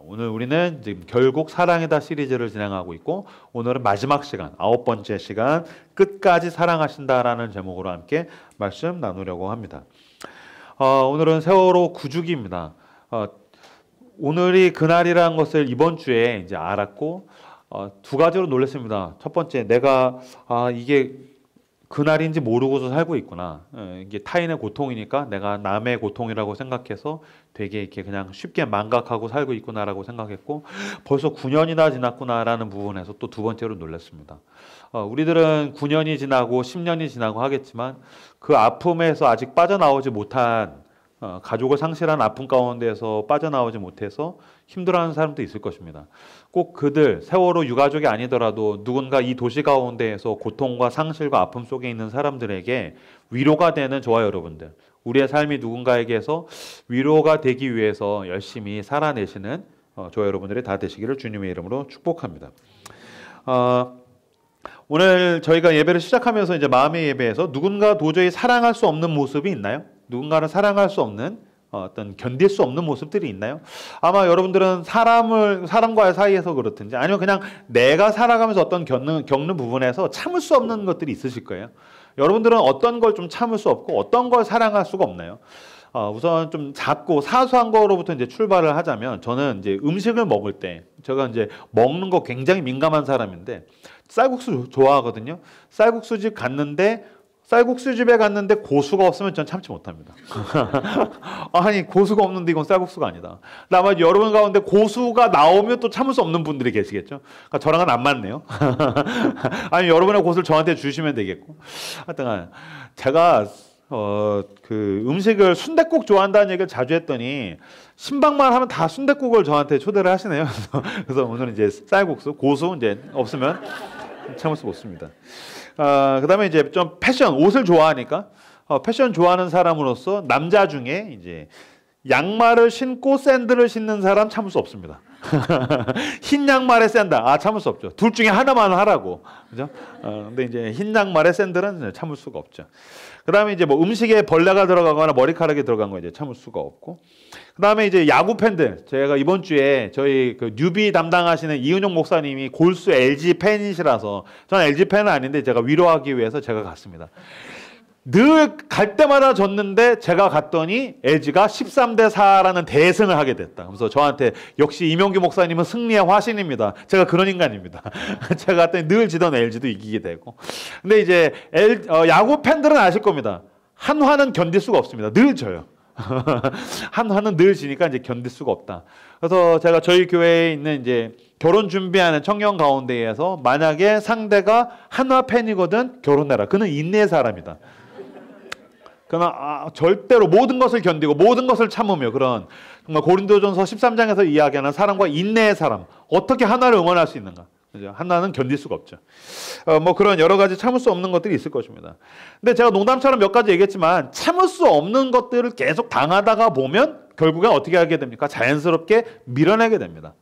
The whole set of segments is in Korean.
오늘 우리는 지금 결국 사랑이다 시리즈를 진행하고 있고 오늘은 마지막 시간, 9번째 시간 끝까지 사랑하신다라는 제목으로 함께 말씀 나누려고 합니다. 오늘은 세월호 9주기입니다. 오늘이 그날이라는 것을 이번 주에 이제 알았고 두 가지로 놀랐습니다. 첫 번째, 내가 이게 그날인지 모르고서 살고 있구나. 이게 타인의 고통이니까 내가 남의 고통이라고 생각해서 되게 이렇게 그냥 쉽게 망각하고 살고 있구나라고 생각했고 벌써 9년이나 지났구나라는 부분에서 또 두 번째로 놀랐습니다. 우리들은 9년이 지나고 10년이 지나고 하겠지만 그 아픔에서 아직 빠져나오지 못한 가족을 상실한 아픔 가운데에서 빠져나오지 못해서 힘들어하는 사람도 있을 것입니다. 꼭 그들, 세월호 유가족이 아니더라도 누군가 이 도시 가운데에서 고통과 상실과 아픔 속에 있는 사람들에게 위로가 되는 저와 여러분들, 우리의 삶이 누군가에게서 위로가 되기 위해서 열심히 살아내시는 저와 여러분들이 다 되시기를 주님의 이름으로 축복합니다. 오늘 저희가 예배를 시작하면서 이제 마음의 예배에서 누군가 도저히 사랑할 수 없는 모습이 있나요? 누군가를 사랑할 수 없는 어떤 견딜 수 없는 모습들이 있나요? 아마 여러분들은 사람과의 사이에서 그렇든지 아니면 그냥 내가 살아가면서 어떤 겪는 부분에서 참을 수 없는 것들이 있으실 거예요. 여러분들은 어떤 걸 좀 참을 수 없고 어떤 걸 사랑할 수가 없나요? 우선 좀 작고 사소한 거로부터 이제 출발을 하자면 저는 이제 음식을 먹을 때 제가 이제 먹는 거 굉장히 민감한 사람인데 쌀국수 좋아하거든요. 쌀국수집에 갔는데 고수가 없으면 전 참지 못합니다. 아니 고수가 없는데 이건 쌀국수가 아니다. 아마 여러분 가운데 고수가 나오면 또 참을 수 없는 분들이 계시겠죠. 그러니까 저랑은 안 맞네요. 아니 여러분의 고수를 저한테 주시면 되겠고. 하여튼 제가 그 음식을 순댓국 좋아한다는 얘기를 자주 했더니 신방만 하면 다 순댓국을 저한테 초대를 하시네요. 그래서 오늘은 이제 쌀국수, 고수 이제 없으면 참을 수가 없습니다. 그 다음에 이제 좀 패션, 옷을 좋아하니까 패션 좋아하는 사람으로서 남자 중에 이제 양말을 신고 샌들을 신는 사람 참을 수 없습니다. 흰 양말에 샌들, 참을 수 없죠. 둘 중에 하나만 하라고. 그죠? 근데 이제 흰 양말에 샌들은 참을 수가 없죠. 그 다음에 이제 뭐 음식에 벌레가 들어가거나 머리카락이 들어간 거 이제 참을 수가 없고. 그 다음에 이제 야구 팬들. 제가 이번 주에 저희 그 뉴비 담당하시는 이은용 목사님이 골수 LG 팬이시라서 저는 LG 팬은 아닌데 제가 위로하기 위해서 제가 갔습니다. 늘 갈 때마다 졌는데 제가 갔더니 LG가 13대 4라는 대승을 하게 됐다. 그래서 저한테 역시 이명규 목사님은 승리의 화신입니다. 제가 그런 인간입니다. 제가 갔더니 늘 지던 LG도 이기게 되고. 근데 이제 야구 팬들은 아실 겁니다. 한화는 견딜 수가 없습니다. 늘 져요. 한화는 늘 지니까 이제 견딜 수가 없다. 그래서 제가 저희 교회에 있는 이제 결혼 준비하는 청년 가운데에서 만약에 상대가 한화 팬이거든 결혼해라. 그는 인내의 사람이다. 그러나 절대로 모든 것을 견디고 모든 것을 참으며 그런 정말 고린도전서 13장에서 이야기하는 사랑과 인내의 사람, 어떻게 하나를 응원할 수 있는가? 그죠? 하나는 견딜 수가 없죠. 뭐 그런 여러 가지 참을 수 없는 것들이 있을 것입니다. 근데 제가 농담처럼 몇 가지 얘기했지만 참을 수 없는 것들을 계속 당하다가 보면 결국엔 어떻게 하게 됩니까? 자연스럽게 밀어내게 됩니다.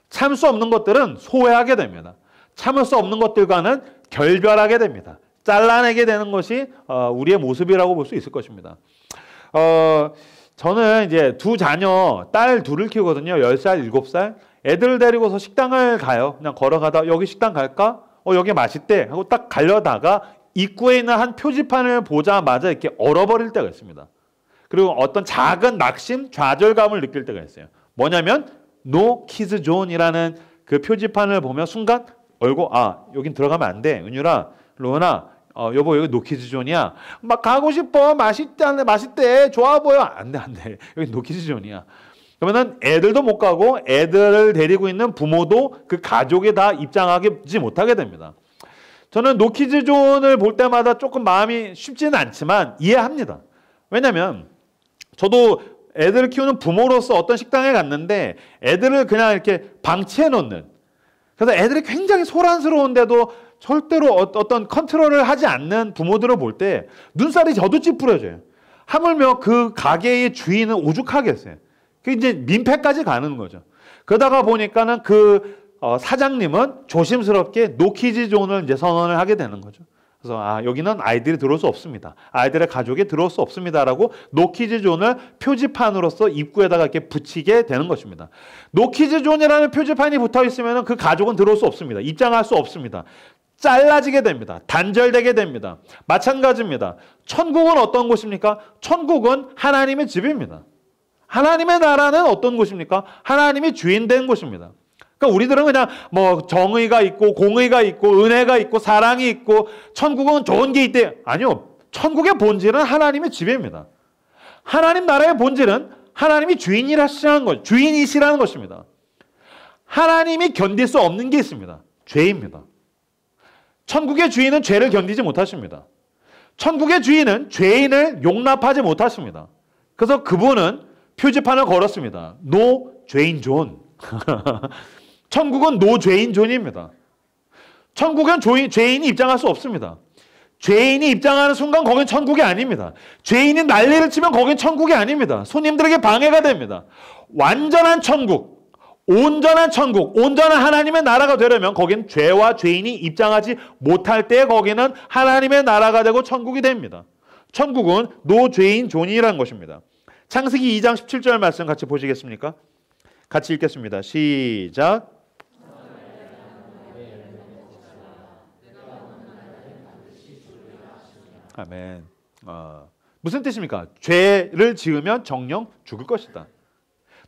참을 수 없는 것들은 소외하게 됩니다. 참을 수 없는 것들과는 결별하게 됩니다. 잘라내게 되는 것이 우리의 모습이라고 볼 수 있을 것입니다. 저는 이제 두 자녀, 딸 둘을 키우거든요. 10살, 7살. 애들을 데리고서 식당을 가요. 그냥 걸어가다 여기 식당 갈까? 여기 맛있대. 하고 딱 가려다가 입구에 있는 한 표지판을 보자마자 이렇게 얼어버릴 때가 있습니다. 그리고 어떤 작은 낙심, 좌절감을 느낄 때가 있어요. 뭐냐면 No Kids Zone이라는 그 표지판을 보면 순간 얼고 여긴 들어가면 안 돼. 은유라, 로나, 여보 여기 노키즈존이야. 막 가고 싶어. 맛있대. 좋아 보여. 안 돼. 여기 노키즈존이야. 그러면은 애들도 못 가고 애들을 데리고 있는 부모도 그 가족에 다 입장하지 못하게 됩니다. 저는 노키즈존을 볼 때마다 조금 마음이 쉽지는 않지만 이해합니다. 왜냐면 저도 애들을 키우는 부모로서 어떤 식당에 갔는데 애들을 그냥 이렇게 방치해 놓는, 그래서 애들이 굉장히 소란스러운데도 절대로 어떤 컨트롤을 하지 않는 부모들을 볼 때 눈살이 저도 찌푸려져요. 하물며 그 가게의 주인은 오죽하겠어요. 그 이제 민폐까지 가는 거죠. 그러다가 보니까는 그 사장님은 조심스럽게 노키즈존을 이제 선언을 하게 되는 거죠. 그래서 여기는 아이들이 들어올 수 없습니다. 아이들의 가족이 들어올 수 없습니다라고 노키즈존을 표지판으로서 입구에다가 이렇게 붙이게 되는 것입니다. 노키즈존이라는 표지판이 붙어 있으면 그 가족은 들어올 수 없습니다. 입장할 수 없습니다. 잘라지게 됩니다. 단절되게 됩니다. 마찬가지입니다. 천국은 어떤 곳입니까? 천국은 하나님의 집입니다. 하나님의 나라는 어떤 곳입니까? 하나님이 주인 된 곳입니다. 그러니까 우리들은 그냥 뭐 정의가 있고 공의가 있고 은혜가 있고 사랑이 있고 천국은 좋은 게 있대. 아니요. 천국의 본질은 하나님의 집입니다. 하나님 나라의 본질은 하나님이 주인이시라는 것입니다. 하나님이 견딜 수 없는 게 있습니다. 죄입니다. 천국의 주인은 죄를 견디지 못하십니다. 천국의 주인은 죄인을 용납하지 못하십니다. 그래서 그분은 표지판을 걸었습니다. 노 죄인 존. 천국은 노 죄인 존입니다. 천국은 죄인이 입장할 수 없습니다. 죄인이 입장하는 순간 거긴 천국이 아닙니다. 죄인이 난리를 치면 거긴 천국이 아닙니다. 손님들에게 방해가 됩니다. 완전한 천국, 온전한 천국, 온전한 하나님의 나라가 되려면 거긴 죄와 죄인이 입장하지 못할 때 거기는 하나님의 나라가 되고 천국이 됩니다. 천국은 노 죄인 존이라는 것입니다. 창세기 2장 17절 말씀 같이 보시겠습니까? 같이 읽겠습니다. 시작. 아멘. 무슨 뜻입니까? 죄를 지으면 정령 죽을 것이다.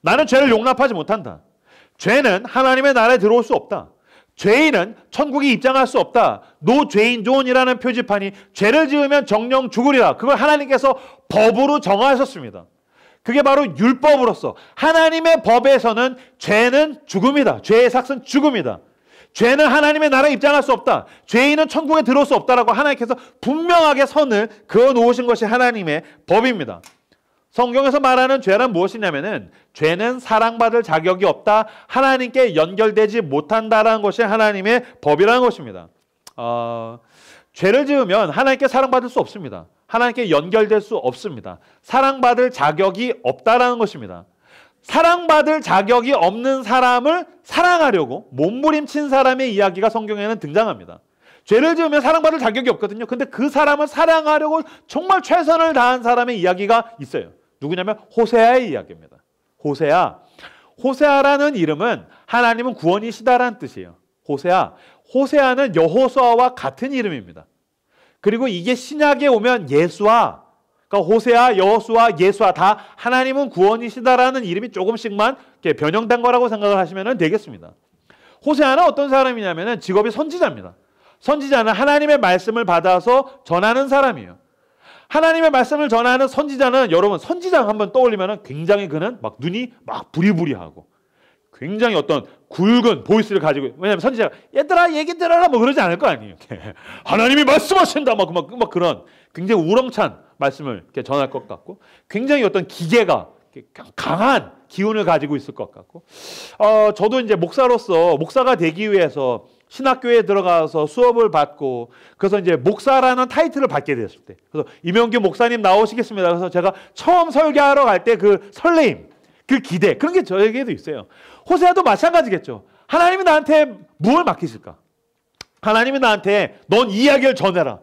나는 죄를 용납하지 못한다. 죄는 하나님의 나라에 들어올 수 없다. 죄인은 천국에 입장할 수 없다. 노 죄인 존이라는 표지판이 죄를 지으면 정령 죽으리라. 그걸 하나님께서 법으로 정하셨습니다. 그게 바로 율법으로서 하나님의 법에서는 죄는 죽음이다. 죄의 삭은 죽음이다. 죄는 하나님의 나라에 입장할 수 없다. 죄인은 천국에 들어올 수 없다라고 하나님께서 분명하게 선을 그어 놓으신 것이 하나님의 법입니다. 성경에서 말하는 죄란 무엇이냐면은 죄는 사랑받을 자격이 없다. 하나님께 연결되지 못한다라는 것이 하나님의 법이라는 것입니다. 죄를 지으면 하나님께 사랑받을 수 없습니다. 하나님께 연결될 수 없습니다. 사랑받을 자격이 없다라는 것입니다. 사랑받을 자격이 없는 사람을 사랑하려고 몸부림친 사람의 이야기가 성경에는 등장합니다. 죄를 지으면 사랑받을 자격이 없거든요. 근데 그 사람을 사랑하려고 정말 최선을 다한 사람의 이야기가 있어요. 누구냐면 호세아의 이야기입니다. 호세아라는 이름은 하나님은 구원이시다라는 뜻이에요. 호세아는 여호수아와 같은 이름입니다. 그리고 이게 신약에 오면 예수아, 그러니까 호세아, 여호수아, 예수아 다 하나님은 구원이시다라는 이름이 조금씩만 변형된 거라고 생각을 하시면 되겠습니다. 호세아는 어떤 사람이냐면 직업이 선지자입니다. 선지자는 하나님의 말씀을 받아서 전하는 사람이에요. 하나님의 말씀을 전하는 선지자는 여러분 선지자 한번 떠올리면 굉장히 그는 막 눈이 막 부리부리하고 굉장히 어떤 굵은 보이스를 가지고, 왜냐하면 선지자가 얘들아 얘기 들어라 뭐 그러지 않을 거 아니에요. 하나님이 말씀하신다 막 그런 굉장히 우렁찬 말씀을 이렇게 전할 것 같고 굉장히 어떤 기계가 강한 기운을 가지고 있을 것 같고 저도 이제 목사가 되기 위해서 신학교에 들어가서 수업을 받고 그래서 이제 목사라는 타이틀을 받게 되었을 때 그래서 이명규 목사님 나오시겠습니다. 그래서 제가 처음 설교하러 갈 때 그 설레임, 그 기대 그런 게 저에게도 있어요. 호세아도 마찬가지겠죠. 하나님이 나한테 무엇을 맡기실까? 하나님이 나한테 넌 이 이야기를 전해라.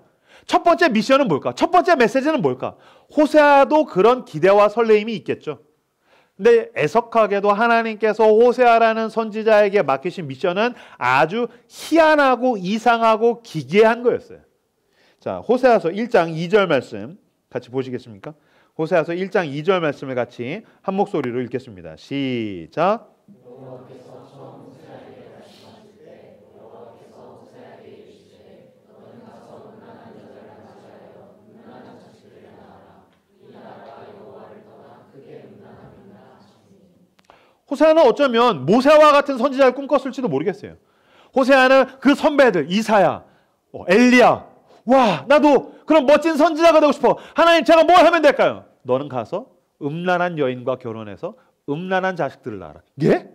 첫 번째 미션은 뭘까? 첫 번째 메시지는 뭘까? 호세아도 그런 기대와 설레임이 있겠죠. 근데 애석하게도 하나님께서 호세아라는 선지자에게 맡기신 미션은 아주 희한하고 이상하고 기괴한 거였어요. 자, 호세아서 1장 2절 말씀 같이 보시겠습니까? 호세아서 1장 2절 말씀을 같이 한 목소리로 읽겠습니다. 시작. 호세아는 어쩌면 모세와 같은 선지자를 꿈꿨을지도 모르겠어요. 호세아는 그 선배들 이사야, 엘리야, 와 나도 그런 멋진 선지자가 되고 싶어. 하나님 제가 뭘 하면 될까요? 너는 가서 음란한 여인과 결혼해서 음란한 자식들을 낳아라. 예?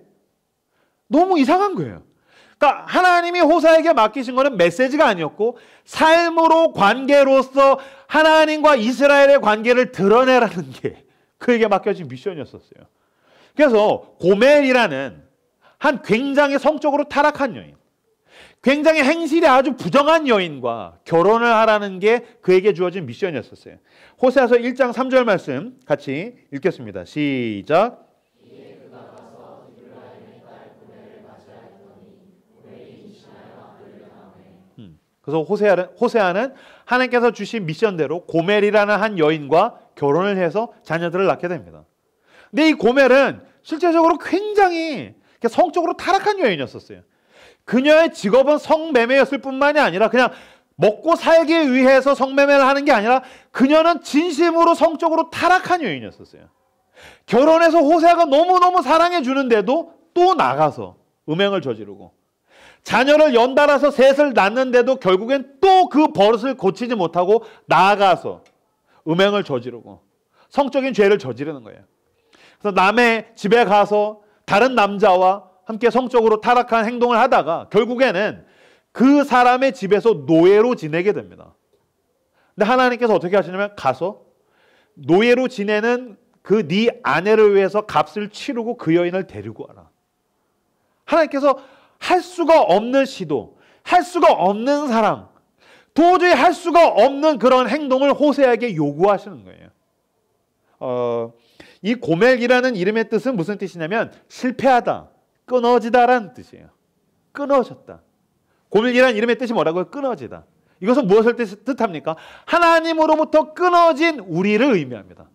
너무 이상한 거예요. 그러니까 하나님이 호세아에게 맡기신 거는 메시지가 아니었고 삶으로 관계로서 하나님과 이스라엘의 관계를 드러내라는 게 그에게 맡겨진 미션이었었어요. 그래서 고멜이라는 한 굉장히 성적으로 타락한 여인, 굉장히 행실이 아주 부정한 여인과 결혼을 하라는 게 그에게 주어진 미션이었었어요. 호세아서 1장 3절 말씀 같이 읽겠습니다. 시작. 그래서 호세아는 하나님께서 주신 미션대로 고멜이라는 한 여인과 결혼을 해서 자녀들을 낳게 됩니다. 근데 이 고멜은 실제적으로 굉장히 성적으로 타락한 여인이었었어요. 그녀의 직업은 성매매였을 뿐만이 아니라 그냥 먹고 살기 위해서 성매매를 하는 게 아니라 그녀는 진심으로 성적으로 타락한 여인이었었어요. 결혼해서 호세아가 너무너무 사랑해 주는데도 또 나가서 음행을 저지르고, 자녀를 연달아서 셋을 낳는데도 결국엔 또 그 버릇을 고치지 못하고 나아가서 음행을 저지르고 성적인 죄를 저지르는 거예요. 그래서 남의 집에 가서 다른 남자와 함께 성적으로 타락한 행동을 하다가 결국에는 그 사람의 집에서 노예로 지내게 됩니다. 근데 하나님께서 어떻게 하시냐면 가서 노예로 지내는 그 네 아내를 위해서 값을 치르고 그 여인을 데리고 와라. 하나님께서 할 수가 없는 시도, 할 수가 없는 사랑, 도저히 할 수가 없는 그런 행동을 호세아에게 요구하시는 거예요. 이 고멜이라는 이름의 뜻은 무슨 뜻이냐면 실패하다, 끊어지다라는 뜻이에요. 끊어졌다. 고멜이라는 이름의 뜻이 뭐라고요? 끊어지다. 이것은 무엇을 뜻합니까? 하나님으로부터 끊어진 우리를 의미합니다.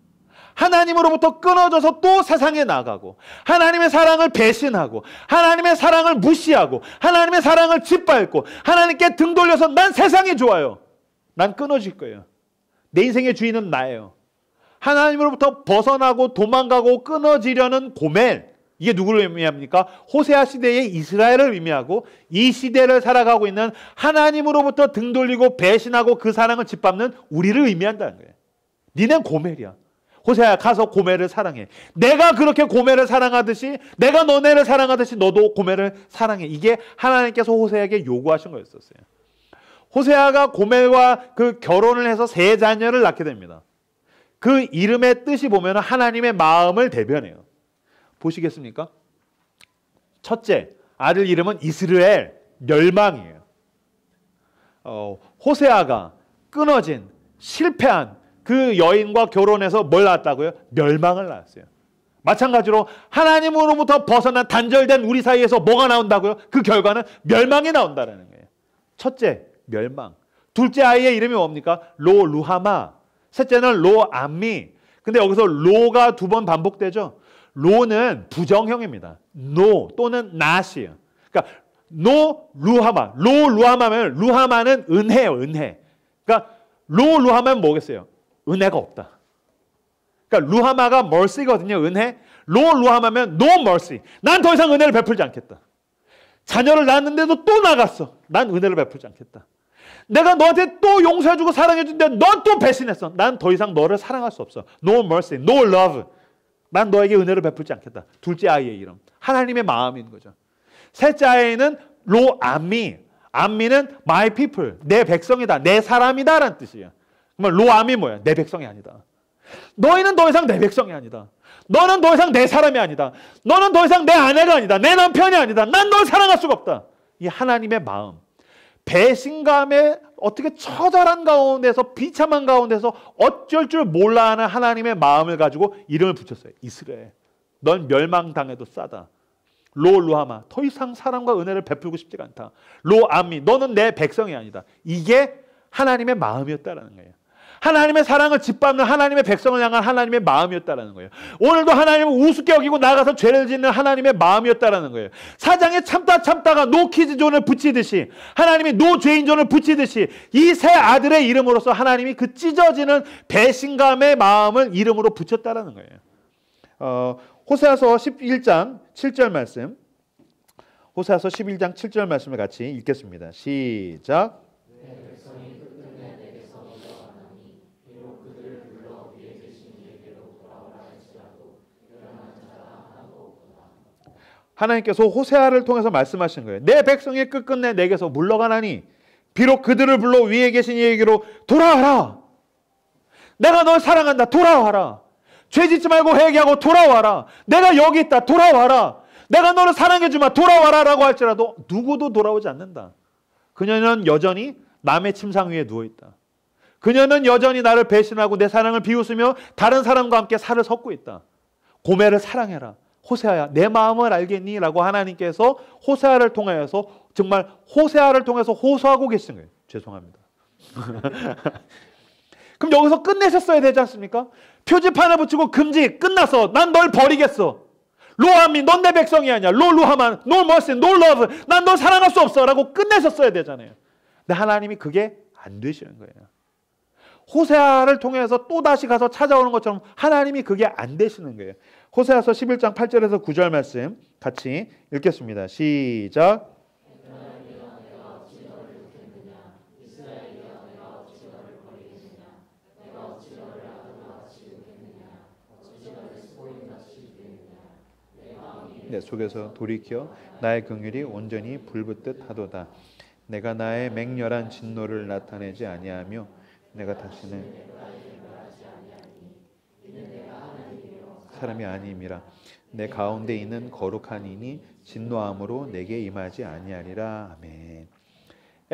하나님으로부터 끊어져서 또 세상에 나가고, 하나님의 사랑을 배신하고, 하나님의 사랑을 무시하고, 하나님의 사랑을 짓밟고, 하나님께 등 돌려서 난 세상이 좋아요, 난 끊어질 거예요, 내 인생의 주인은 나예요. 하나님으로부터 벗어나고 도망가고 끊어지려는 고멜, 이게 누구를 의미합니까? 호세아 시대의 이스라엘을 의미하고, 이 시대를 살아가고 있는 하나님으로부터 등 돌리고 배신하고 그 사랑을 짓밟는 우리를 의미한다는 거예요. 니는 고멜이야. 호세아야, 가서 고멜을 사랑해. 내가 그렇게 고멜을 사랑하듯이, 내가 너네를 사랑하듯이 너도 고멜을 사랑해. 이게 하나님께서 호세아에게 요구하신 거였었어요. 호세아가 고멜과 그 결혼을 해서 세 자녀를 낳게 됩니다. 그 이름의 뜻이 보면 하나님의 마음을 대변해요. 보시겠습니까? 첫째, 아들 이름은 이스라엘, 멸망이에요. 호세아가 끊어진, 실패한 그 여인과 결혼해서 뭘 낳았다고요? 멸망을 낳았어요. 마찬가지로 하나님으로부터 벗어난 단절된 우리 사이에서 뭐가 나온다고요? 그 결과는 멸망이 나온다는 거예요. 첫째, 멸망. 둘째 아이의 이름이 뭡니까? 루하마. 셋째는 로암미. 근데 여기서 로가 두 번 반복되죠. 로는 부정형입니다. 노 또는 not이에요. 그러니까 루하마. 루하마면, 루하마는 은혜예요, 은혜. 그러니까 루하마는 뭐겠어요? 은혜가 없다. 그러니까 루하마가 mercy거든요, 은혜. 루하마면 no mercy. 난 더 이상 은혜를 베풀지 않겠다. 자녀를 낳았는데도 또 나갔어. 난 은혜를 베풀지 않겠다. 내가 너한테 또 용서해주고 사랑해준데 넌 또 배신했어. 난 더 이상 너를 사랑할 수 없어. No mercy, no love. 난 너에게 은혜를 베풀지 않겠다. 둘째 아이의 이름. 하나님의 마음인 거죠. 셋째 아이는 로암미. 암미는 my people, 내 백성이다, 내 사람이다 라는 뜻이에요. 그러면 로암이 뭐야? 내 백성이 아니다. 너희는 더 이상 내 백성이 아니다. 너는 더 이상 내 사람이 아니다. 너는 더 이상 내 아내가 아니다. 내 남편이 아니다. 난 널 사랑할 수가 없다. 이 하나님의 마음. 배신감에 어떻게 처절한 가운데서, 비참한 가운데서 어쩔 줄 몰라 하는 하나님의 마음을 가지고 이름을 붙였어요. 이스라엘. 넌 멸망당해도 싸다. 루하마. 더 이상 사랑과 은혜를 베풀고 싶지가 않다. 로암미. 너는 내 백성이 아니다. 이게 하나님의 마음이었다라는 거예요. 하나님의 사랑을 짓밟는 하나님의 백성을 향한 하나님의 마음이었다라는 거예요. 오늘도 하나님을 우습게 여기고 나가서 죄를 짓는 하나님의 마음이었다라는 거예요. 사장에 참다가 노키즈존을 붙이듯이, 하나님이 노죄인존을 붙이듯이 이 세 아들의 이름으로써 하나님이 그 찢어지는 배신감의 마음을 이름으로 붙였다라는 거예요. 호세아서 11장 7절 말씀, 호세아서 11장 7절 말씀을 같이 읽겠습니다. 시작. 하나님께서 호세아를 통해서 말씀하신 거예요. 내 백성이 끝끝내 내게서 물러가나니 비록 그들을 불러 위에 계신 이에게로 돌아와라. 내가 널 사랑한다. 돌아와라. 죄 짓지 말고 회개하고 돌아와라. 내가 여기 있다. 돌아와라. 내가 너를 사랑해주마 돌아와라 라고 할지라도 누구도 돌아오지 않는다. 그녀는 여전히 남의 침상 위에 누워있다. 그녀는 여전히 나를 배신하고 내 사랑을 비웃으며 다른 사람과 함께 살을 섞고 있다. 고멜을 사랑해라. 호세아야 내 마음을 알겠니? 라고 하나님께서 호세아를 통하여서 정말 호세아를 통해서 호소하고 계신 거예요. 죄송합니다. 그럼 여기서 끝내셨어야 되지 않습니까? 표지판을 붙이고 금지 끝났어. 난 널 버리겠어. 로하미 넌 내 백성이 아니야. 로루하만 노 머시 노 러브 난 널 사랑할 수 없어 라고 끝내셨어야 되잖아요. 근데 하나님이 그게 안 되시는 거예요. 호세아를 통해서 또다시 가서 찾아오는 것처럼 하나님이 그게 안 되시는 거예요. 호세아서 11장 8절에서 9절 말씀 같이 읽겠습니다. 시작. 내 속에서 돌이켜 나의 긍휼이 온전히 불붙듯 하도다. 내가 나의 맹렬한 진노를 나타내지 아니하며 내가 다시는 사람이 아님이라. 내 가운데 있는 거룩한 이니 진노함으로 내게 임하지 아니하리라. 아멘.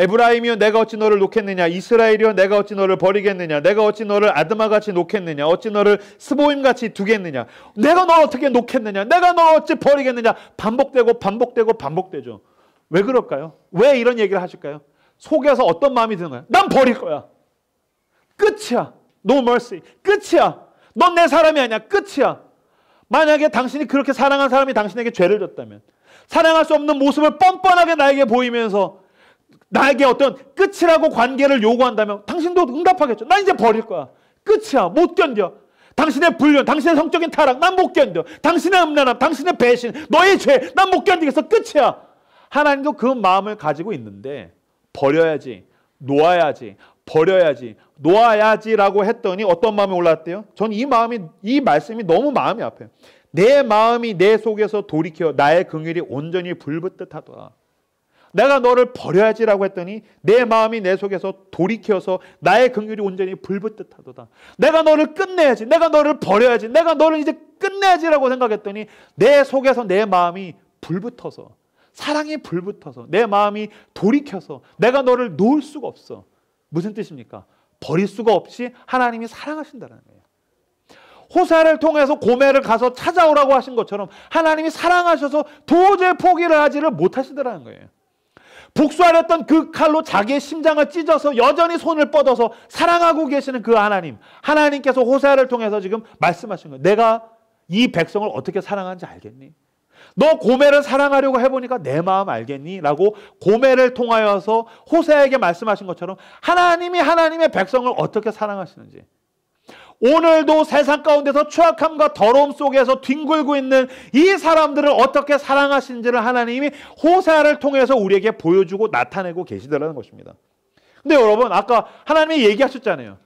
에브라임이여 내가 어찌 너를 놓겠느냐. 이스라엘이여 내가 어찌 너를 버리겠느냐. 내가 어찌 너를 아드마같이 놓겠느냐. 어찌 너를 스보임같이 두겠느냐. 내가 너 어떻게 놓겠느냐. 내가 너 어찌 버리겠느냐. 반복되고 반복되고 반복되죠. 왜 그럴까요? 왜 이런 얘기를 하실까요? 속에서 어떤 마음이 드는 거야? 난 버릴 거야. 끝이야. No mercy. 끝이야. 넌 내 사람이 아니야. 끝이야. 만약에 당신이 그렇게 사랑한 사람이 당신에게 죄를 졌다면, 사랑할 수 없는 모습을 뻔뻔하게 나에게 보이면서 나에게 어떤 끝이라고 관계를 요구한다면 당신도 응답하겠죠. 나 이제 버릴 거야. 끝이야. 못 견뎌. 당신의 불륜, 당신의 성적인 타락 난 못 견뎌. 당신의 음란함, 당신의 배신, 너의 죄 난 못 견디겠어. 끝이야. 하나님도 그 마음을 가지고 있는데 버려야지, 놓아야지, 버려야지, 놓아야지라고 했더니 어떤 마음이 올라왔대요? 전 이 말씀이 너무 마음이 아파요. 내 마음이 내 속에서 돌이켜 나의 긍휼이 온전히 불붙듯 하더라. 내가 너를 버려야지라고 했더니 내 마음이 내 속에서 돌이켜서 나의 긍휼이 온전히 불붙듯 하도다. 내가 너를 끝내야지, 내가 너를 버려야지, 내가 너를 이제 끝내야지라고 생각했더니 내 속에서 내 마음이 불붙어서, 사랑이 불붙어서 내 마음이 돌이켜서 내가 너를 놓을 수가 없어. 무슨 뜻입니까? 버릴 수가 없이 하나님이 사랑하신다는 거예요. 호세아를 통해서 고멜을 가서 찾아오라고 하신 것처럼 하나님이 사랑하셔서 도저히 포기를 하지를 못하시더라는 거예요. 복수하렸던 그 칼로 자기의 심장을 찢어서 여전히 손을 뻗어서 사랑하고 계시는 그 하나님, 하나님께서 호세아를 통해서 지금 말씀하신 거예요. 내가 이 백성을 어떻게 사랑하는지 알겠니? 너 고멜을 사랑하려고 해보니까 내 마음 알겠니? 라고 고멜을 통하여서 호세아에게 말씀하신 것처럼 하나님이 하나님의 백성을 어떻게 사랑하시는지, 오늘도 세상 가운데서 추악함과 더러움 속에서 뒹굴고 있는 이 사람들을 어떻게 사랑하시는지를 하나님이 호세아를 통해서 우리에게 보여주고 나타내고 계시더라는 것입니다. 근데 여러분, 아까 하나님이 얘기하셨잖아요.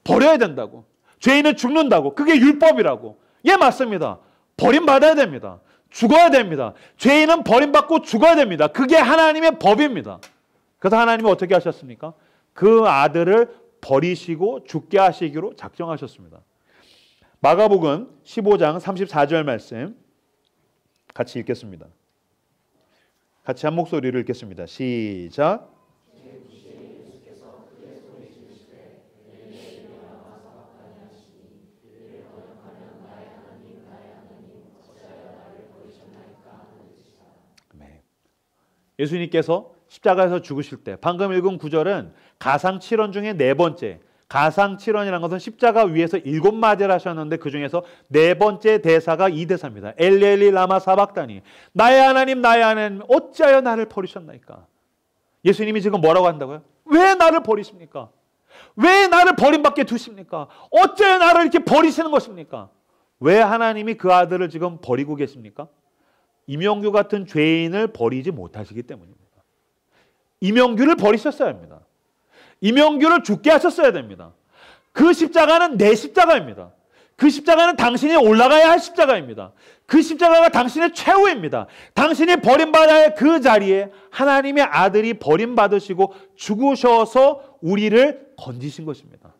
버려야 된다고. 죄인은 죽는다고. 그게 율법이라고. 예, 맞습니다. 버림받아야 됩니다. 죽어야 됩니다. 죄인은 버림받고 죽어야 됩니다. 그게 하나님의 법입니다. 그래서 하나님이 어떻게 하셨습니까? 그 아들을 버리시고 죽게 하시기로 작정하셨습니다. 마가복음 15장 34절 말씀 같이 읽겠습니다. 같이 한 목소리로 읽겠습니다. 시작. 예수님께서 십자가에서 죽으실 때 방금 읽은 구절은 가상 7원 중에 네 번째, 가상 7원이라는 것은 십자가 위에서 7마디를 하셨는데 그 중에서 네 번째 대사가 이 대사입니다. 엘리 라마 사박다니, 나의 하나님 나의 하나님 어찌하여 나를 버리셨나이까. 예수님이 지금 뭐라고 한다고요? 왜 나를 버리십니까? 왜 나를 버림받게 두십니까? 어찌하여 나를 이렇게 버리시는 것입니까? 왜 하나님이 그 아들을 지금 버리고 계십니까? 이명규 같은 죄인을 버리지 못하시기 때문입니다. 이명규를 버리셨어야 합니다. 이명규를 죽게 하셨어야 됩니다. 그 십자가는 내 십자가입니다. 그 십자가는 당신이 올라가야 할 십자가입니다. 그 십자가가 당신의 최후입니다. 당신이 버림받아야 할 그 자리에 하나님의 아들이 버림받으시고 죽으셔서 우리를 건지신 것입니다.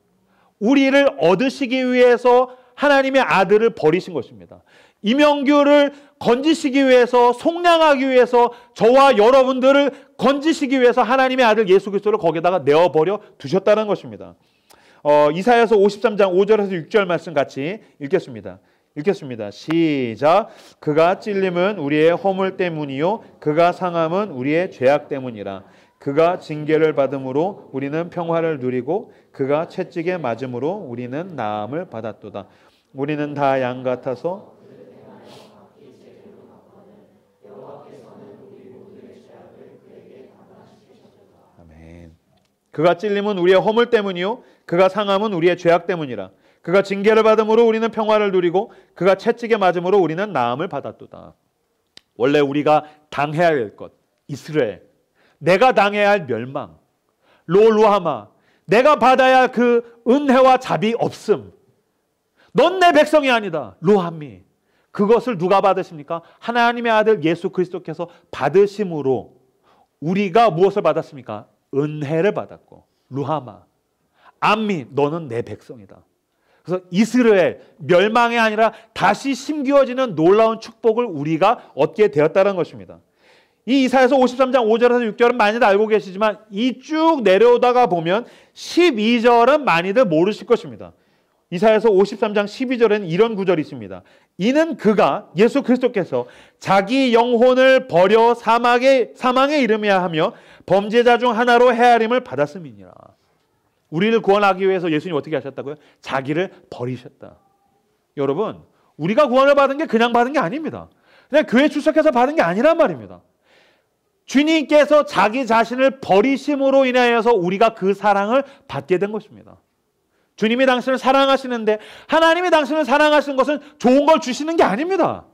우리를 얻으시기 위해서 하나님의 아들을 버리신 것입니다. 이명규를 건지시기 위해서, 속량하기 위해서, 저와 여러분들을 건지시기 위해서 하나님의 아들 예수 그리스도를 거기다가 내어버려 두셨다는 것입니다. 이사야서 53장 5절에서 6절 말씀 같이 읽겠습니다. 시작. 그가 찔림은 우리의 허물 때문이요 그가 상함은 우리의 죄악 때문이라. 그가 징계를 받음으로 우리는 평화를 누리고 그가 채찍에 맞음으로 우리는 나음을 받았도다. 우리는 다 양 같아서 아멘. 그가 찔림은 우리의 허물 때문이요 그가 상함은 우리의 죄악 때문이라. 그가 징계를 받음으로 우리는 평화를 누리고 그가 채찍에 맞음으로 우리는 나음을 받았도다. 원래 우리가 당해야 할 것, 이스라엘, 내가 당해야 할 멸망, 로루하마, 내가 받아야 할 그 은혜와 자비 없음, 넌 내 백성이 아니다, 로함미, 그것을 누가 받으십니까? 하나님의 아들 예수 그리스도께서 받으심으로 우리가 무엇을 받았습니까? 은혜를 받았고, 루하마, 암미, 너는 내 백성이다. 그래서 이스라엘, 멸망이 아니라 다시 심기어지는 놀라운 축복을 우리가 얻게 되었다는 것입니다. 이 이사야서 53장 5절에서 6절은 많이들 알고 계시지만 이 쭉 내려오다가 보면 12절은 많이들 모르실 것입니다. 이사야서 53장 12절에는 이런 구절이 있습니다. 이는 그가, 예수 그리스도께서 자기 영혼을 버려 사망에 이름해야 하며 범죄자 중 하나로 헤아림을 받았음이니라. 우리를 구원하기 위해서 예수님이 어떻게 하셨다고요? 자기를 버리셨다. 여러분, 우리가 구원을 받은 게 그냥 받은 게 아닙니다. 그냥 교회 출석해서 받은 게 아니란 말입니다. 주님께서 자기 자신을 버리심으로 인하여서 우리가 그 사랑을 받게 된 것입니다. 주님이 당신을 사랑하시는데 하나님이 당신을 사랑하시는 것은 좋은 걸 주시는 게 아닙니다.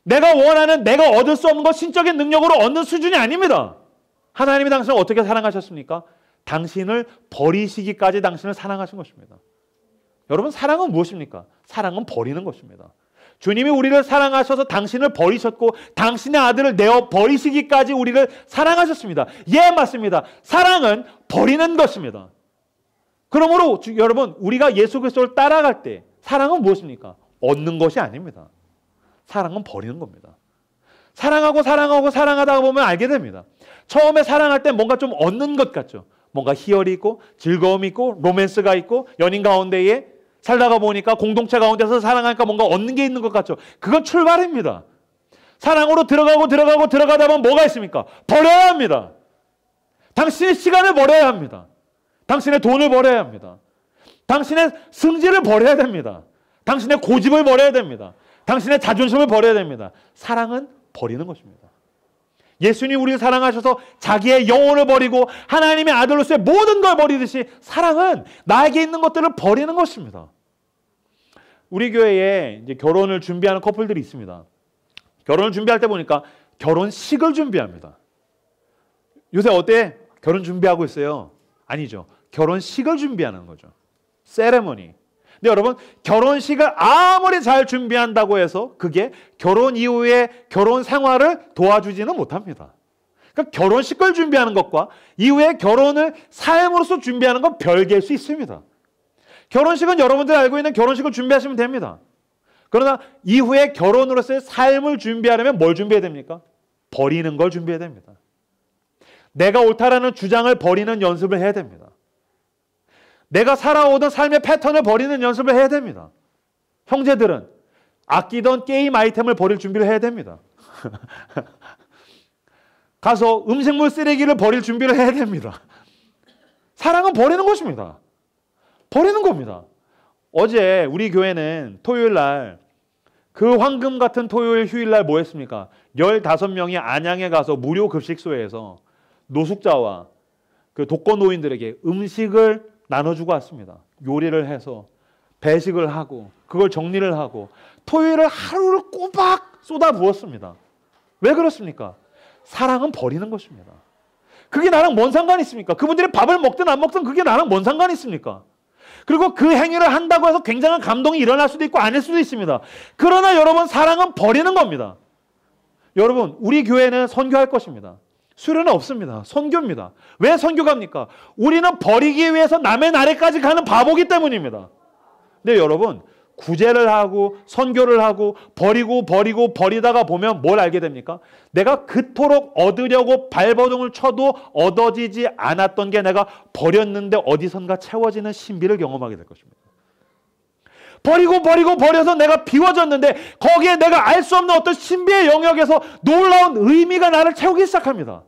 내가 원하는, 내가 얻을 수 없는 것, 신적인 능력으로 얻는 수준이 아닙니다. 하나님이 당신을 어떻게 사랑하셨습니까? 당신을 버리시기까지 당신을 사랑하신 것입니다. 여러분, 사랑은 무엇입니까? 사랑은 버리는 것입니다. 주님이 우리를 사랑하셔서 당신을 버리셨고 당신의 아들을 내어 버리시기까지 우리를 사랑하셨습니다. 예, 맞습니다. 사랑은 버리는 것입니다. 그러므로 여러분, 우리가 예수 그리스도를 따라갈 때 사랑은 무엇입니까? 얻는 것이 아닙니다. 사랑은 버리는 겁니다. 사랑하고 사랑하다 보면 알게 됩니다. 처음에 사랑할 때 뭔가 좀 얻는 것 같죠. 뭔가 희열이 있고 즐거움이 있고 로맨스가 있고 연인 가운데에 살다가 보니까 공동체 가운데서 사랑하니까 뭔가 얻는 게 있는 것 같죠. 그건 출발입니다. 사랑으로 들어가다 보면 뭐가 있습니까? 버려야 합니다. 당신의 시간을 버려야 합니다. 당신의 돈을 버려야 합니다. 당신의 승질을 버려야 됩니다. 당신의 고집을 버려야 됩니다. 당신의 자존심을 버려야 됩니다. 사랑은 버리는 것입니다. 예수님이 우리를 사랑하셔서 자기의 영혼을 버리고 하나님의 아들로서의 모든 걸 버리듯이 사랑은 나에게 있는 것들을 버리는 것입니다. 우리 교회에 이제 결혼을 준비하는 커플들이 있습니다. 결혼을 준비할 때 보니까 결혼식을 준비합니다. 요새 어때? 결혼 준비하고 있어요? 아니죠. 결혼식을 준비하는 거죠. 세레머니. 근데 여러분, 결혼식을 아무리 잘 준비한다고 해서 그게 결혼 이후에 결혼 생활을 도와주지는 못합니다. 그러니까 결혼식을 준비하는 것과 이후에 결혼을 삶으로서 준비하는 건 별개일 수 있습니다. 결혼식은 여러분들 알고 있는 결혼식을 준비하시면 됩니다. 그러나 이후에 결혼으로서의 삶을 준비하려면 뭘 준비해야 됩니까? 버리는 걸 준비해야 됩니다. 내가 옳다라는 주장을 버리는 연습을 해야 됩니다. 내가 살아오던 삶의 패턴을 버리는 연습을 해야 됩니다. 형제들은 아끼던 게임 아이템을 버릴 준비를 해야 됩니다. 가서 음식물 쓰레기를 버릴 준비를 해야 됩니다. 사랑은 버리는 것입니다. 버리는 겁니다. 어제 우리 교회는 토요일 날, 그 황금 같은 토요일 휴일 날 뭐 했습니까? 15명이 안양에 가서 무료 급식소에서 노숙자와 그 독거노인들에게 음식을 나눠주고 왔습니다. 요리를 해서 배식을 하고 그걸 정리를 하고 토요일을 하루를 꼬박 쏟아부었습니다. 왜 그렇습니까? 사랑은 버리는 것입니다. 그게 나랑 뭔 상관이 있습니까? 그분들이 밥을 먹든 안 먹든 그게 나랑 뭔 상관이 있습니까? 그리고 그 행위를 한다고 해서 굉장한 감동이 일어날 수도 있고 아닐 수도 있습니다. 그러나 여러분, 사랑은 버리는 겁니다. 여러분, 우리 교회는 선교할 것입니다. 수련은 없습니다. 선교입니다. 왜 선교갑니까? 우리는 버리기 위해서 남의 나라까지 가는 바보기 때문입니다. 근데 여러분, 구제를 하고 선교를 하고 버리다가 보면 뭘 알게 됩니까? 내가 그토록 얻으려고 발버둥을 쳐도 얻어지지 않았던 게 내가 버렸는데 어디선가 채워지는 신비를 경험하게 될 것입니다. 버려서 내가 비워졌는데 거기에 내가 알 수 없는 어떤 신비의 영역에서 놀라운 의미가 나를 채우기 시작합니다.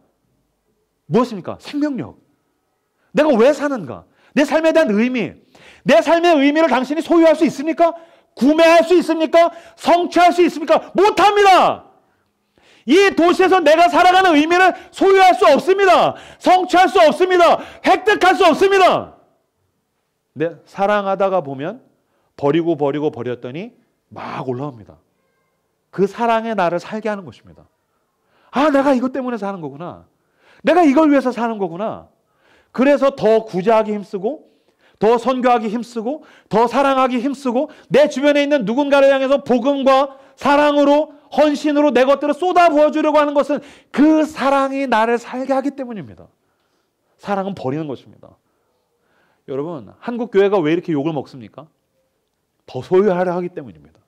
무엇입니까? 생명력. 내가 왜 사는가? 내 삶에 대한 의미. 내 삶의 의미를 당신이 소유할 수 있습니까? 구매할 수 있습니까? 성취할 수 있습니까? 못합니다. 이 도시에서 내가 살아가는 의미를 소유할 수 없습니다. 성취할 수 없습니다. 획득할 수 없습니다. 네, 사랑하다가 보면 버렸더니 막 올라옵니다. 그 사랑의 나를 살게 하는 것입니다. 아, 내가 이것 때문에 사는 거구나. 내가 이걸 위해서 사는 거구나. 그래서 더 구제하기 힘쓰고 더 선교하기 힘쓰고 더 사랑하기 힘쓰고 내 주변에 있는 누군가를 향해서 복음과 사랑으로 헌신으로 내 것들을 쏟아부어주려고 하는 것은 그 사랑이 나를 살게 하기 때문입니다. 사랑은 버리는 것입니다. 여러분, 한국 교회가 왜 이렇게 욕을 먹습니까? 더 소유하려 하기 때문입니다.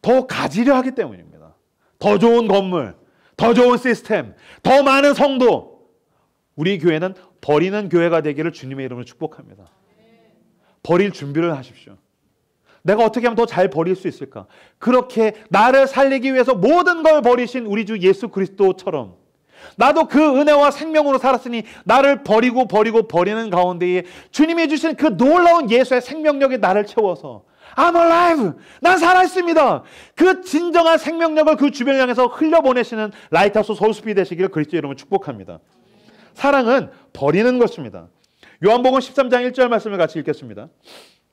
더 가지려 하기 때문입니다. 더 좋은 건물, 더 좋은 시스템, 더 많은 성도. 우리 교회는 버리는 교회가 되기를 주님의 이름으로 축복합니다. 버릴 준비를 하십시오. 내가 어떻게 하면 더 잘 버릴 수 있을까? 그렇게 나를 살리기 위해서 모든 걸 버리신 우리 주 예수 그리스도처럼 나도 그 은혜와 생명으로 살았으니 나를 버리는 가운데에 주님이 주신 그 놀라운 예수의 생명력이 나를 채워서 I'm alive! 난 살아있습니다! 그 진정한 생명력을 그 주변을 향해서 흘려보내시는 라이트하우스 서울숲이 되시기를 그리스도 이름으로 축복합니다. 사랑은 버리는 것입니다. 요한복음 13장 1절 말씀을 같이 읽겠습니다.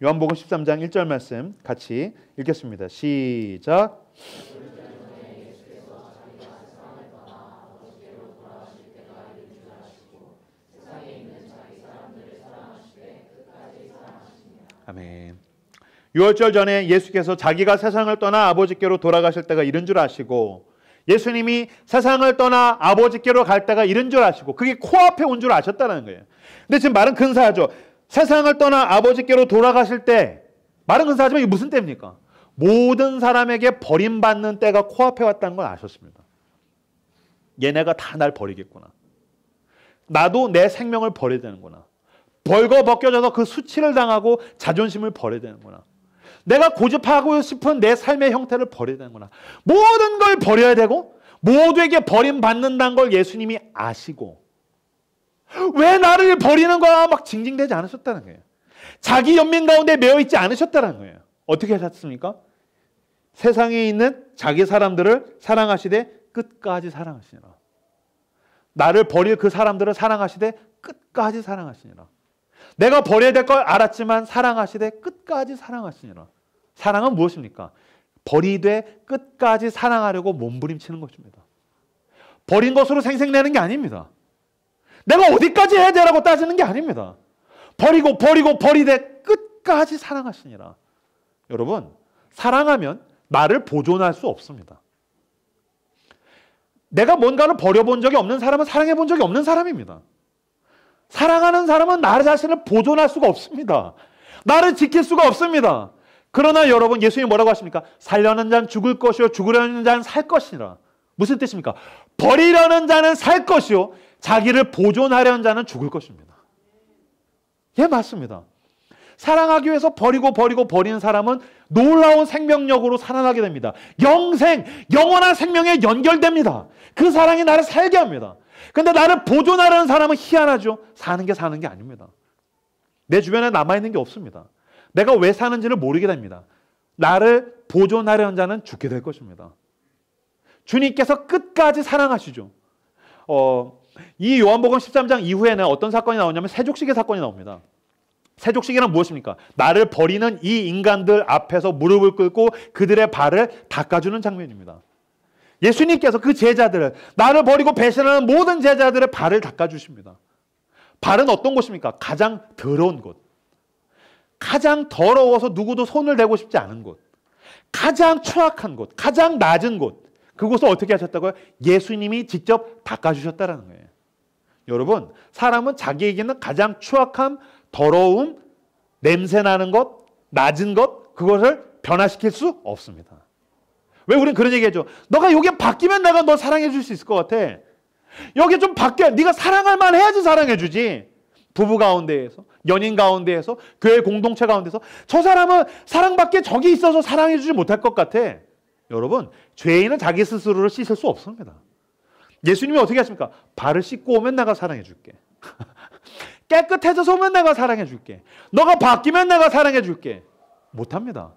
요한복음 13장 1절 말씀 같이 읽겠습니다. 시작. 아멘. 6월절 전에 예수께서 자기가 세상을 떠나 아버지께로 돌아가실 때가 이른 줄 아시고 예수님이 세상을 떠나 아버지께로 갈 때가 이른 줄 아시고 그게 코앞에 온 줄 아셨다는 거예요. 근데 지금 말은 근사하죠. 세상을 떠나 아버지께로 돌아가실 때 말은 근사하지만 이게 무슨 때입니까? 모든 사람에게 버림받는 때가 코앞에 왔다는 걸 아셨습니다. 얘네가 다 날 버리겠구나. 나도 내 생명을 버려야 되는구나. 벌거벗겨져서 그 수치를 당하고 자존심을 버려야 되는구나. 내가 고집하고 싶은 내 삶의 형태를 버려야 되는구나. 모든 걸 버려야 되고 모두에게 버림받는다는 걸 예수님이 아시고 왜 나를 버리는 거야? 막 징징대지 않으셨다는 거예요. 자기 연민 가운데 매여있지 않으셨다는 거예요. 어떻게 하셨습니까? 세상에 있는 자기 사람들을 사랑하시되 끝까지 사랑하시니라. 나를 버릴 그 사람들을 사랑하시되 끝까지 사랑하시니라. 내가 버려야 될 걸 알았지만 사랑하시되 끝까지 사랑하시니라. 사랑은 무엇입니까? 버리되 끝까지 사랑하려고 몸부림치는 것입니다. 버린 것으로 생색내는 게 아닙니다. 내가 어디까지 해야 되라고 따지는 게 아닙니다. 버리되 끝까지 사랑하시니라. 여러분, 사랑하면 나를 보존할 수 없습니다. 내가 뭔가를 버려본 적이 없는 사람은 사랑해 본 적이 없는 사람입니다. 사랑하는 사람은 나 자신을 보존할 수가 없습니다. 나를 지킬 수가 없습니다. 그러나 여러분, 예수님이 뭐라고 하십니까? 살려는 자는 죽을 것이요 죽으려는 자는 살 것이라. 무슨 뜻입니까? 버리려는 자는 살 것이요 자기를 보존하려는 자는 죽을 것입니다. 예, 맞습니다. 사랑하기 위해서 버리는 사람은 놀라운 생명력으로 살아나게 됩니다. 영원한 생명에 연결됩니다. 그 사랑이 나를 살게 합니다. 근데 나를 보존하려는 사람은 희한하죠. 사는 게 아닙니다. 내 주변에 남아있는 게 없습니다. 내가 왜 사는지를 모르게 됩니다. 나를 보존하려는 자는 죽게 될 것입니다. 주님께서 끝까지 사랑하시죠. 이 요한복음 13장 이후에는 어떤 사건이 나오냐면 세족식의 사건이 나옵니다. 세족식이란 무엇입니까? 나를 버리는 이 인간들 앞에서 무릎을 꿇고 그들의 발을 닦아주는 장면입니다. 예수님께서 그 제자들을, 나를 버리고 배신하는 모든 제자들의 발을 닦아주십니다. 발은 어떤 곳입니까? 가장 더러운 곳. 가장 더러워서 누구도 손을 대고 싶지 않은 곳. 가장 추악한 곳. 가장 낮은 곳. 그곳을 어떻게 하셨다고요? 예수님이 직접 닦아주셨다는 거예요. 여러분, 사람은 자기에게는 가장 추악함, 더러움, 냄새나는 것, 낮은 것, 그것을 변화시킬 수 없습니다. 왜 우리는 그런 얘기하죠? 너가 여기 바뀌면 내가 너 사랑해 줄 수 있을 것 같아. 여기 좀 바뀌어. 네가 사랑할 만 해야지 사랑해 주지. 부부 가운데에서, 연인 가운데에서, 교회 공동체 가운데서 저 사람은 사랑받기에 적이 있어서 사랑해 주지 못할 것 같아. 여러분, 죄인은 자기 스스로를 씻을 수 없습니다. 예수님이 어떻게 하십니까? 발을 씻고 오면 내가 사랑해 줄게. 깨끗해져서 오면 내가 사랑해 줄게. 너가 바뀌면 내가 사랑해 줄게. 못합니다.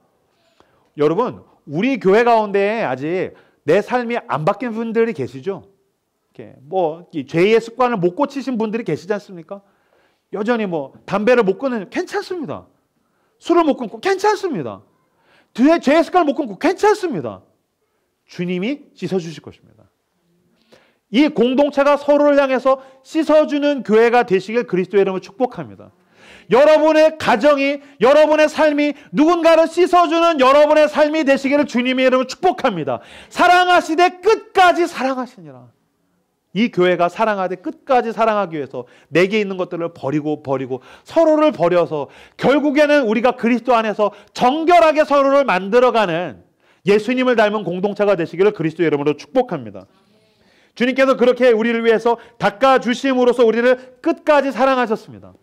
여러분, 우리 교회 가운데에 아직 내 삶이 안 바뀐 분들이 계시죠? 죄의 습관을 못 고치신 분들이 계시지 않습니까? 여전히 담배를 못 끊는, 괜찮습니다. 술을 못 끊고 괜찮습니다. 죄의 습관을 못 끊고 괜찮습니다. 주님이 씻어주실 것입니다. 이 공동체가 서로를 향해서 씻어주는 교회가 되시길 그리스도의 이름으로 축복합니다. 여러분의 가정이, 여러분의 삶이 누군가를 씻어주는 여러분의 삶이 되시기를 주님의 이름으로 축복합니다. 사랑하시되 끝까지 사랑하시니라. 이 교회가 사랑하되 끝까지 사랑하기 위해서 내게 있는 것들을 버리고 서로를 버려서 결국에는 우리가 그리스도 안에서 정결하게 서로를 만들어가는 예수님을 닮은 공동체가 되시기를 그리스도의 이름으로 축복합니다. 주님께서 그렇게 우리를 위해서 닦아주심으로써 우리를 끝까지 사랑하셨습니다.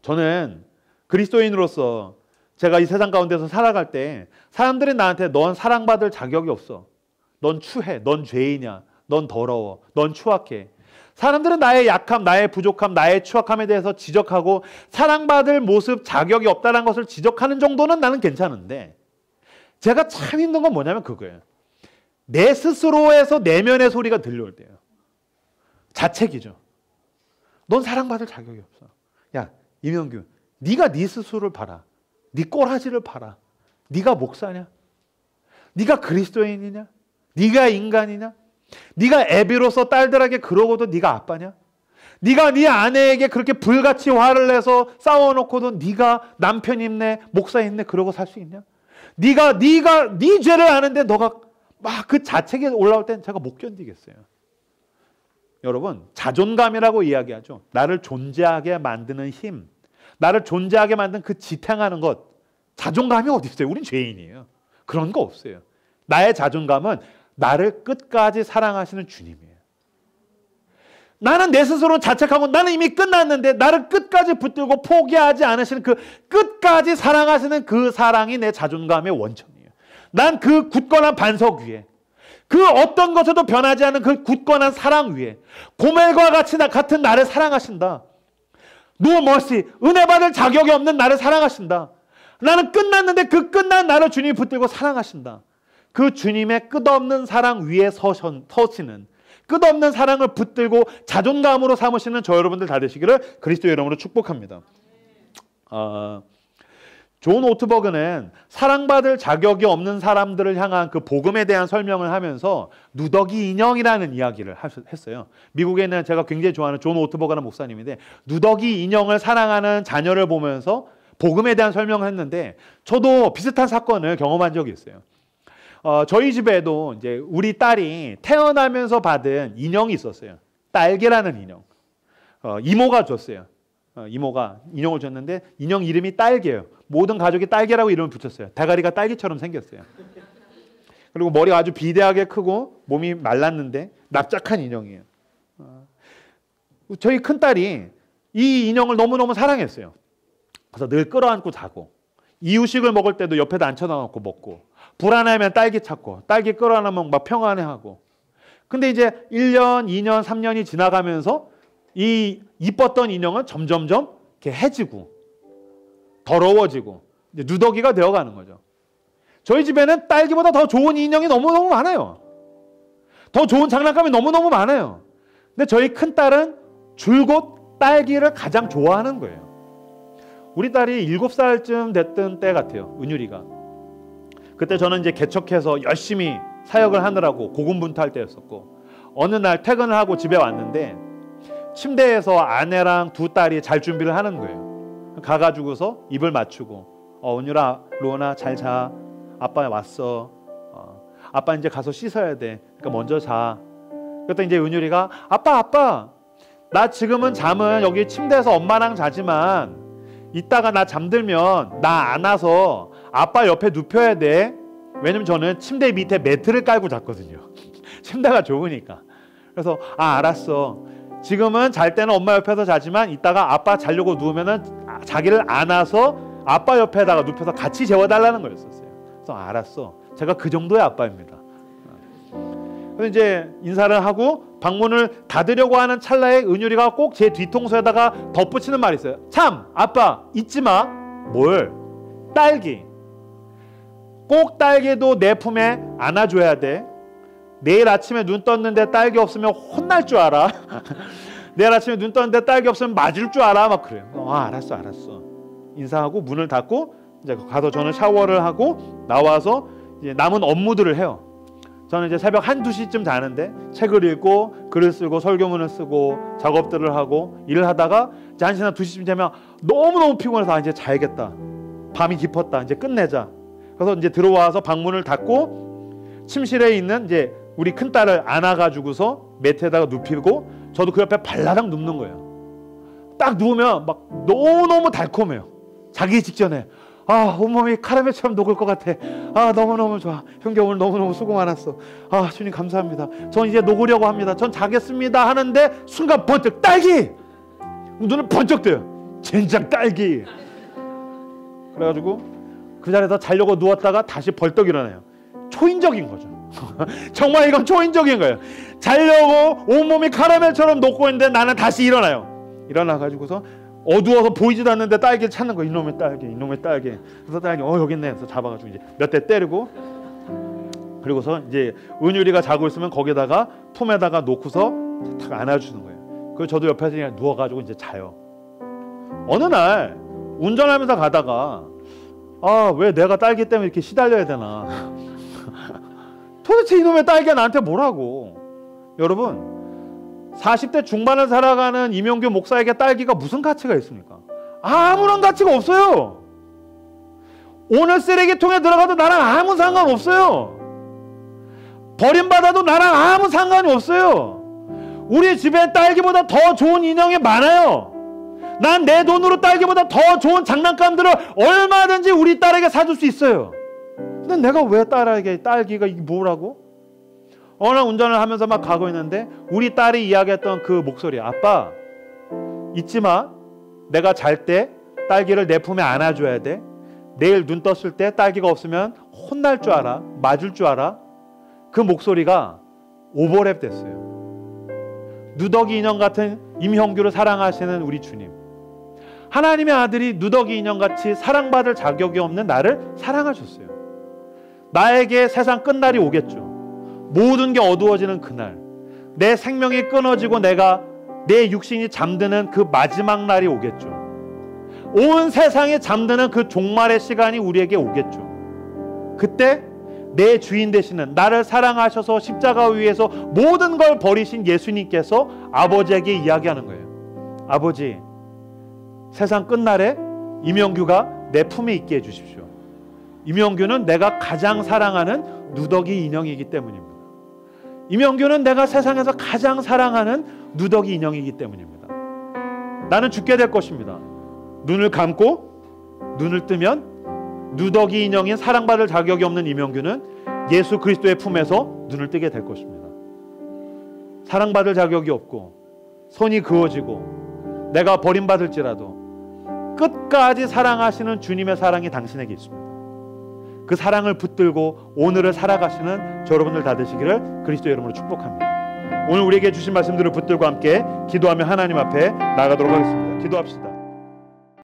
저는 그리스도인으로서 제가 이 세상 가운데서 살아갈 때 사람들이 나한테 넌 사랑받을 자격이 없어. 넌 추해. 넌 죄인이야. 넌 더러워. 넌 추악해. 사람들은 나의 약함, 나의 부족함, 나의 추악함에 대해서 지적하고 사랑받을 모습, 자격이 없다는 것을 지적하는 정도는 나는 괜찮은데 제가 참 힘든 건 뭐냐면 그거예요. 내 스스로에서 내면의 소리가 들려올 때예요. 자책이죠. 넌 사랑받을 자격이 없어. 야, 이명규, 네가 네 스스로를 봐라. 네 꼬라지를 봐라. 네가 목사냐? 네가 그리스도인이냐? 네가 인간이냐? 네가 애비로서 딸들에게 그러고도 네가 아빠냐? 네가 네 아내에게 그렇게 불같이 화를 내서 싸워놓고도 네가 남편 있네, 목사 있네 그러고 살 수 있냐? 네가 네 죄를 아는데 너가 막 그 자책이 올라올 땐 제가 못 견디겠어요. 여러분, 자존감이라고 이야기하죠. 나를 존재하게 만드는 힘, 나를 존재하게 만든 그 지탱하는 것, 자존감이 어디 있어요? 우린 죄인이에요. 그런 거 없어요. 나의 자존감은 나를 끝까지 사랑하시는 주님이에요. 나는 내 스스로 자책하고 나는 이미 끝났는데 나를 끝까지 붙들고 포기하지 않으시는 그 끝까지 사랑하시는 그 사랑이 내 자존감의 원천이에요. 난 그 굳건한 반석 위에, 그 어떤 것에도 변하지 않은 그 굳건한 사랑 위에 고멜과 같은 나를 사랑하신다. No mercy, 은혜 받을 자격이 없는 나를 사랑하신다. 나는 끝났는데 그 끝난 나를 주님이 붙들고 사랑하신다. 그 주님의 끝없는 사랑 위에 서시는, 끝없는 사랑을 붙들고 자존감으로 삼으시는 저 여러분들 다 되시기를 그리스도의 이름으로 축복합니다. 존 오트버그는 사랑받을 자격이 없는 사람들을 향한 그 복음에 대한 설명을 하면서 누더기 인형이라는 이야기를 했어요. 미국에 있는 제가 굉장히 좋아하는 존 오트버그라는 목사님인데 누더기 인형을 사랑하는 자녀를 보면서 복음에 대한 설명을 했는데 저도 비슷한 사건을 경험한 적이 있어요. 저희 집에도 이제 우리 딸이 태어나면서 받은 인형이 있었어요. 딸기라는 인형. 이모가 줬어요. 이모가 인형을 줬는데 인형 이름이 딸기예요. 모든 가족이 딸기라고 이름을 붙였어요. 대가리가 딸기처럼 생겼어요. 그리고 머리가 아주 비대하게 크고 몸이 말랐는데 납작한 인형이에요. 저희 큰딸이 이 인형을 너무너무 사랑했어요. 그래서 늘 끌어안고 자고 이유식을 먹을 때도 옆에다 앉혀놓고 먹고 불안하면 딸기 찾고 딸기 끌어안으면 막 평안해하고. 근데 이제 1년, 2년, 3년이 지나가면서 이 이뻤던 인형은 점점점 이렇게 해지고 더러워지고 이제 누더기가 되어가는 거죠. 저희 집에는 딸기보다 더 좋은 인형이 너무너무 많아요. 더 좋은 장난감이 너무너무 많아요. 근데 저희 큰딸은 줄곧 딸기를 가장 좋아하는 거예요. 우리 딸이 7살쯤 됐던 때 같아요. 은율이가. 그때 저는 이제 개척해서 열심히 사역을 하느라고 고군분투할 때였었고 어느 날 퇴근을 하고 집에 왔는데 침대에서 아내랑 두 딸이 잘 준비를 하는 거예요. 가가지고서 입을 맞추고 은율아, 로나 잘 자. 아빠 왔어. 아빠 이제 가서 씻어야 돼. 그러니까 먼저 자. 그랬더니 이제 은율이가 아빠 나 지금은 잠은 여기 침대에서 엄마랑 자지만 이따가 나 잠들면 나 안아서 아빠 옆에 눕혀야 돼. 왜냐면 저는 침대 밑에 매트를 깔고 잤거든요. 침대가 좁으니까. 그래서 알았어. 지금은 잘 때는 엄마 옆에서 자지만 이따가 아빠 자려고 누우면은 자기를 안아서 아빠 옆에다가 눕혀서 같이 재워달라는 거였었어요. 그래서 알았어. 제가 그 정도의 아빠입니다. 그래서 이제 인사를 하고 방문을 닫으려고 하는 찰나에 은율이가 꼭 제 뒤통수에다가 덧붙이는 말이 있어요. 참 아빠 잊지 마. 뭘? 딸기. 꼭 딸기도 내 품에 안아줘야 돼. 내일 아침에 눈 떴는데 딸기 없으면 혼날 줄 알아. 내일 아침에 눈 떴는데 딸기 없으면 맞을 줄 알아. 막 그래요. 알았어. 인사하고 문을 닫고 이제 가서 저는 샤워를 하고 나와서 이제 남은 업무들을 해요. 저는 이제 새벽 1~2시쯤 자는데 책을 읽고 글을 쓰고 설교문을 쓰고 작업들을 하고 일을 하다가 이제 1시나 2시쯤 되면 너무너무 피곤해서 이제 자야겠다. 밤이 깊었다. 이제 끝내자. 그래서 이제 들어와서 방문을 닫고 침실에 있는 이제 우리 큰딸을 안아가지고서 매트에다가 눕히고 저도 그 옆에 발라당 눕는 거예요. 딱 누우면 막 너무너무 달콤해요. 자기 직전에 온몸이 카라멜처럼 녹을 것 같아. 너무너무 좋아. 형제 오늘 너무너무 수고 많았어. 주님 감사합니다. 전 이제 녹으려고 합니다. 전 자겠습니다 하는데 순간 번쩍 딸기! 눈을 번쩍 떠요. 젠장 딸기! 그래가지고 그 자리에서 자려고 누웠다가 다시 벌떡 일어나요. 초인적인 거죠. 정말 이건 초인적인 거예요. 자려고 온몸이 카라멜처럼 녹고 있는데 나는 다시 일어나요. 일어나가지고서 어두워서 보이지도 않는데 딸기를 찾는 거예요. 이놈의 딸기. 그래서 딸기 여기 있네. 그래서 잡아가지고 이제 몇 대 때리고 그리고서 이제 은율이가 자고 있으면 거기다가 품에다가 놓고서 탁 안아주는 거예요. 그리고 저도 옆에서 그냥 누워가지고 이제 자요. 어느 날 운전하면서 가다가 왜 내가 딸기 때문에 이렇게 시달려야 되나. 도대체 이놈의 딸기가 나한테 뭐라고. 여러분 40대 중반을 살아가는 이명규 목사에게 딸기가 무슨 가치가 있습니까? 아무런 가치가 없어요. 오늘 쓰레기통에 들어가도 나랑 아무 상관없어요. 버림받아도 나랑 아무 상관이 없어요. 우리 집에 딸기보다 더 좋은 인형이 많아요. 난 내 돈으로 딸기보다 더 좋은 장난감들을 얼마든지 우리 딸에게 사줄 수 있어요. 근데 내가 왜 딸에게 딸기가 이게 뭐라고? 어느 날 운전을 하면서 막 가고 있는데 우리 딸이 이야기했던 그 목소리. 아빠 잊지 마. 내가 잘 때 딸기를 내 품에 안아줘야 돼. 내일 눈 떴을 때 딸기가 없으면 혼날 줄 알아. 맞을 줄 알아. 그 목소리가 오버랩 됐어요. 누더기 인형 같은 임형규를 사랑하시는 우리 주님. 하나님의 아들이 누더기 인형같이 사랑받을 자격이 없는 나를 사랑하셨어요. 나에게 세상 끝날이 오겠죠. 모든 게 어두워지는 그날, 내 생명이 끊어지고 내 육신이 잠드는 그 마지막 날이 오겠죠. 온 세상이 잠드는 그 종말의 시간이 우리에게 오겠죠. 그때 내 주인 되시는 나를 사랑하셔서 십자가 위에서 모든 걸 버리신 예수님께서 아버지에게 이야기하는 거예요. 아버지, 세상 끝날에 임영규가 내 품에 있게 해주십시오. 임영규는 내가 가장 사랑하는 누더기 인형이기 때문입니다. 임영규는 내가 세상에서 가장 사랑하는 누더기 인형이기 때문입니다. 나는 죽게 될 것입니다. 눈을 감고 눈을 뜨면 누더기 인형인 사랑받을 자격이 없는 임영규는 예수 그리스도의 품에서 눈을 뜨게 될 것입니다. 사랑받을 자격이 없고 손이 그어지고 내가 버림받을지라도 끝까지 사랑하시는 주님의 사랑이 당신에게 있습니다. 그 사랑을 붙들고 오늘을 살아가시는 저 여러분들 다 되시기를 그리스도의 이름으로 축복합니다. 오늘 우리에게 주신 말씀들을 붙들고 함께 기도하며 하나님 앞에 나가도록 하겠습니다. 기도합시다.